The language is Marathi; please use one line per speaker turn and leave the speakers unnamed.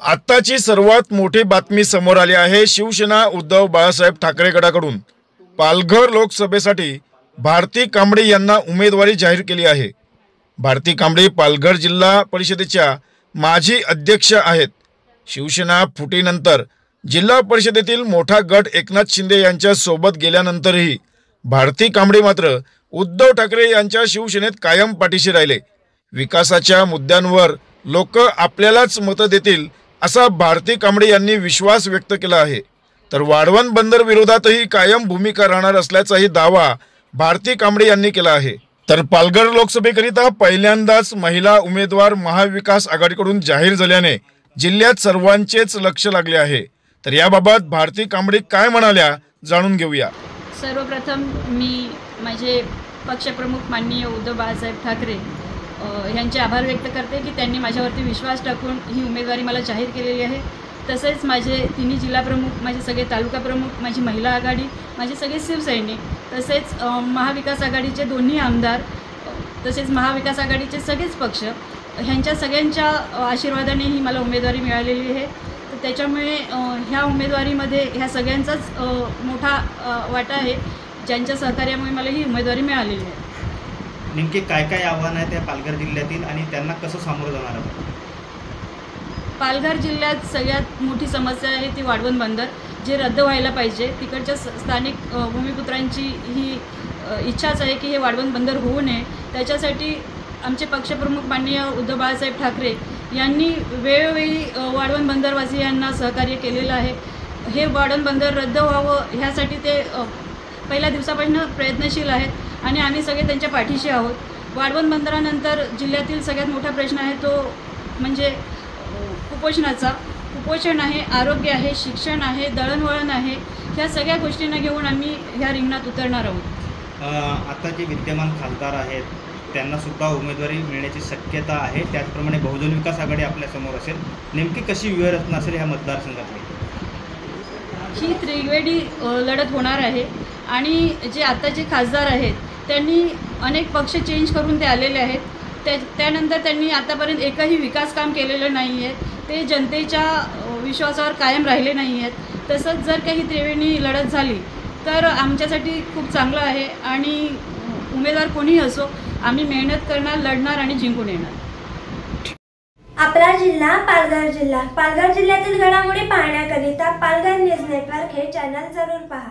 आत्ताची सर्वात मोठी बातमी समोर आली आहे। शिवसेना उद्धव बाळासाहेब ठाकरे गटाकडून पालघर लोकसभेसाठी भारती कांबळे यांना उमेदवारी जाहीर केली आहे। भारती कांबळे पालघर जिल्हा परिषदेच्या माजी अध्यक्ष आहेत। शिवसेना फुटीनंतर जिल्हा परिषदेतील मोठा गट एकनाथ शिंदे यांच्या सोबत गेल्यानंतरही भारती कांबळे मात्र उद्धव ठाकरे यांच्या शिवसेनेत कायम पाठीशी राहिले। विकासाच्या मुद्द्यांवर लोक आपल्यालाच मत देतील असा भारती कांबळे यांनी विश्वास व्यक्त केला आहे। तर वाढवण बंदर विरोधातही कायम भूमिका राहणार असल्याचाही दावा भारती कांबळे यांनी केला आहे। तर पालघर लोकसभेकरिता पहिल्यांदाच महिला उमेदवार महाविकास आघाडीकडून जाहीर झाल्याने जिल्ह्यात सर्वांचेच लक्ष लागले आहे। तर याबाबत भारती कांबळे काय म्हणाल्या जाणून घेऊया।
सर्वप्रथम मी माझे पक्षप्रमुख माननीय उद्धव बाळासाहेब ठाकरे यांचे आभार व्यक्त करते की त्यांनी माझ्यावरती विश्वास टाकून ही उमेदवारी मला जाहीर केलेली आहे। तसेच माझे तिन्ही जिल्हा प्रमुख, माझे सगळे तालुका प्रमुख, माझी महिला आघाडी, माझे सगळे शिवसैनिक, तसेच महाविकास आघाडीचे दोन्ही आमदार, तसेच महाविकास आघाडीचे सगळेच पक्ष ह्यांच्या सगळ्यांच्या आशीर्वादाने ही मला उमेदवारी मिळालेली आहे। तर त्याच्यामुळे ह्या उमेदवारीमध्ये ह्या सगळ्यांचाच मोठा वाटा आहे, ज्यांच्या सहकार्यामुळे मला ही उमेदवारी मिळालेली आहे।
नेमके काय काय आव्हान आहे त्या पालघर जिल्ह्यातील आणि त्यांना कसं सामोरं जाणार आहे?
पालघर जिल्ह्यात सगळ्यात मोठी समस्या आहे ती वाढवण बंदर, जे रद्द व्हायला पाहिजे। तिकडच्या स्थानिक भूमिपुत्रांची ही इच्छाच आहे की हे वाढवण बंदर होऊ नये। त्याच्यासाठी आमचे पक्षप्रमुख माननीय उद्धव बाळासाहेब ठाकरे यांनी वेळोवेळी वाढवण बंदरवासियांना सहकार्य केलेलं आहे। हे वाढवण बंदर रद्द व्हावं ह्यासाठी ते पहिल्या दिवसापासून प्रयत्नशील आहेत आणि आम्ही सगळे त्यांच्या पाठीशी आहोत। वाढवण बंदरानंतर जिल्ह्यातील सगळ्यात मोठा प्रश्न आहे तो म्हणजे कुपोषणाचा। कुपोषण आहे, आरोग्य आहे, शिक्षण आहे, दळणवळण आहे, ह्या सगळ्या गोष्टींना घेऊन आम्ही ह्या रिंगणात उतरणार आहोत।
आता जे विद्यमान खासदार आहेत त्यांना सुद्धा उमेदवारी मिळण्याची शक्यता आहे, त्याचप्रमाणे बहुजन विकास आघाडी आपल्यासमोर असेल। नेमकी कशी व्यूहरचना असेल ह्या मतदारसंघातली?
ही त्रिवेणी लढत होणार आहे आणि जे आताचे खासदार आहेत त्यांनी अनेक पक्ष चेंज करून ते आलेले आहेत। त्यानंतर त्यांनी आतापर्यंत एकही विकास काम केलेलं नाही आहे। ते जनतेच्या विश्वासावर कायम राहिले नाही आहेत। तसंच जर काही त्रिवेणी लढत झाली तर आमच्यासाठी खूप चांगलं आहे आणि उमेदवार कोणीही असो आम्ही मेहनत करणार, लढणार आणि जिंकून येणार।
आपला जिल्हा पालघर जिल्हा। पालघर जिल्ह्यातील घडामोडी पाहण्याकरिता पालघर न्यूज नेटवर्क हे चॅनल जरूर पहा।